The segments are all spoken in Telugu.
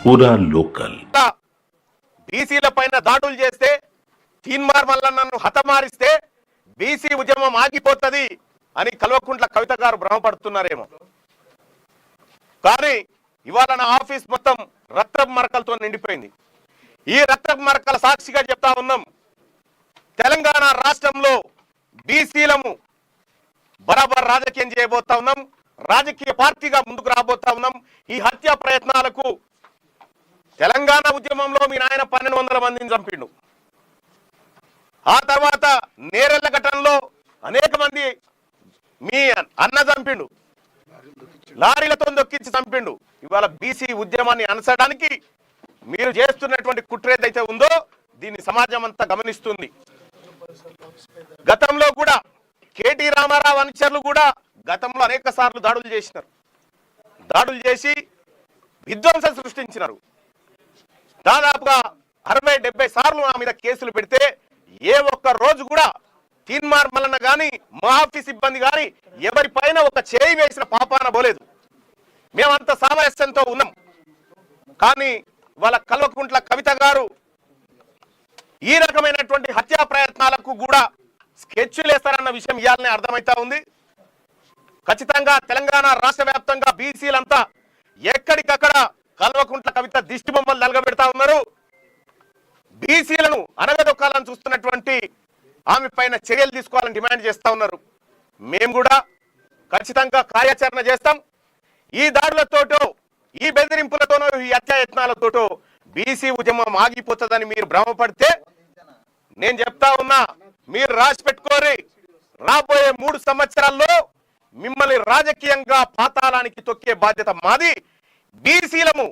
పూరా లోకల్ బీసీల పైన దాడులు చేస్తే తీన్మార్ మల్లన్నను హతమారిస్తే బీసీ ఉద్యమం ఆగిపోతుంది అని కల్వకుంట్ల కవిత గారు భ్రమపడుతున్నారేమో. కానీ ఇవాళ నా ఆఫీస్ మొత్తం రక్తపు మరకలతో నిండిపోయింది. ఈ రక్తపు మరకల సాక్షిగా చెప్తా ఉన్నాం, తెలంగాణ రాష్ట్రంలో బీసీలము బరాబర్ రాజకీయం చేయబోతా ఉన్నాం, రాజకీయ పార్టీగా ముందుకు రాబోతా ఉన్నాం. ఈ హత్యా ప్రయత్నాలకు తెలంగాణ ఉద్యమంలో మీ నాయన 1200 మందిని చంపిండు. ఆ తర్వాత నేరెళ్ల ఘటనలో అనేక మంది మీ అన్న చంపిండు, లారీలతో దొక్కించి చంపిండు. ఇవాళ బీసీ ఉద్యమాన్ని అనసడానికి మీరు చేస్తున్నటువంటి కుట్ర ఏదైతే ఉందో దీన్ని సమాజం అంతా గమనిస్తుంది. గతంలో కూడా కేటీ రామారావు అనుచరులు కూడా గతంలో అనేక సార్లు దాడులు చేసినారు. దాడులు చేసి విధ్వంసం సృష్టించినారు. దాదాపుగా 60-70 సార్లు నా మీద కేసులు పెడితే ఏ ఒక్క రోజు కూడా తీన్మార్ మల్లన్న కానీ మా ఆఫీస్ సిబ్బంది కానీ ఎవరి పైన ఒక చేయి వేసిన పాపాన పోలేదు. మేమంత సామరస్యంతో ఉన్నాం. కానీ వాళ్ళ కల్వకుంట్ల కవిత గారు ఈ రకమైనటువంటి హత్యా ప్రయత్నాలకు కూడా స్కెచ్లు వేస్తారన్న విషయం ఇయాలనే అర్థమైతా ఉంది. ఖచ్చితంగా తెలంగాణ రాష్ట్ర వ్యాప్తంగా బీసీలంతా ఎక్కడికక్కడ కల్వకుంట్ల కవిత దిష్టి బొమ్మలు నలగబెడతా ఉన్నారు. బీసీలను అనగదొక్కాలని చూస్తున్నటువంటి ఆమె పైన చర్యలు తీసుకోవాలని డిమాండ్ చేస్తా ఉన్నారు. మేము కూడా ఖచ్చితంగా కార్యాచరణ చేస్తాం. ఈ దాడులతోటో ఈ బెదిరింపులతోనో ఈ హత్యాయత్నాలతోటో బీసీ ఉద్యమం ఆగిపోతుందని మీరు భ్రమపడితే నేను చెప్తా ఉన్నా, మీరు రాసి పెట్టుకోరి, రాబోయే 3 సంవత్సరాల్లో మిమ్మల్ని రాజకీయంగా పాతాళానికి తొక్కే బాధ్యత మాది. బీసీలము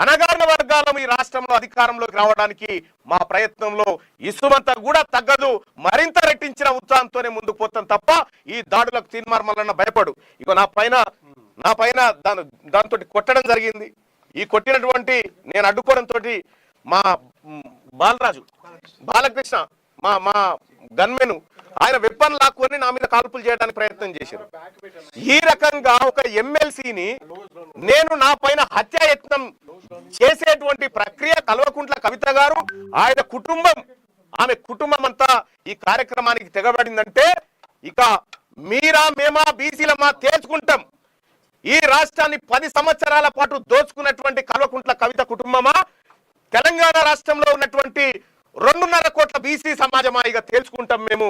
అనగారిన వర్గాలను ఈ రాష్ట్రంలో అధికారంలోకి రావడానికి మా ప్రయత్నంలో ఇసుమంతా కూడా తగ్గదు. మరింత రెట్టించిన ఉత్సాహంతోనే ముందుకు పోతాం తప్ప ఈ దాడులకు తీన్మార్ మల్లన్న భయపడు. ఇక నా పైన దాంతో కొట్టడం జరిగింది. ఈ కొట్టినటువంటి నేను అడ్డుకోవడంతో మా బాలకృష్ణ మా గన్మెను ఆయన వెపన్ లాక్కొని నా మీద కాల్పులు చేయడానికి ప్రయత్నం చేశారు. ఈ రకంగా ఒక ఎమ్మెల్సీని నేను నా పైన హత్యాయత్నం చేసేటువంటి ప్రక్రియ కల్వకుంట్ల కవిత గారు ఆయన కుటుంబం ఆమె కుటుంబం అంతా ఈ కార్యక్రమానికి తెగబడిందంటే ఇక మీరా మేమా బీసీలమా తేల్చుకుంటాం. ఈ రాష్ట్రాన్ని 10 సంవత్సరాల పాటు దోచుకున్నటువంటి కల్వకుంట్ల కవిత కుటుంబమా, తెలంగాణ రాష్ట్రంలో ఉన్నటువంటి 2.5 కోట్ల బీసీ సమాజమా ఇక తేల్చుకుంటాం మేము.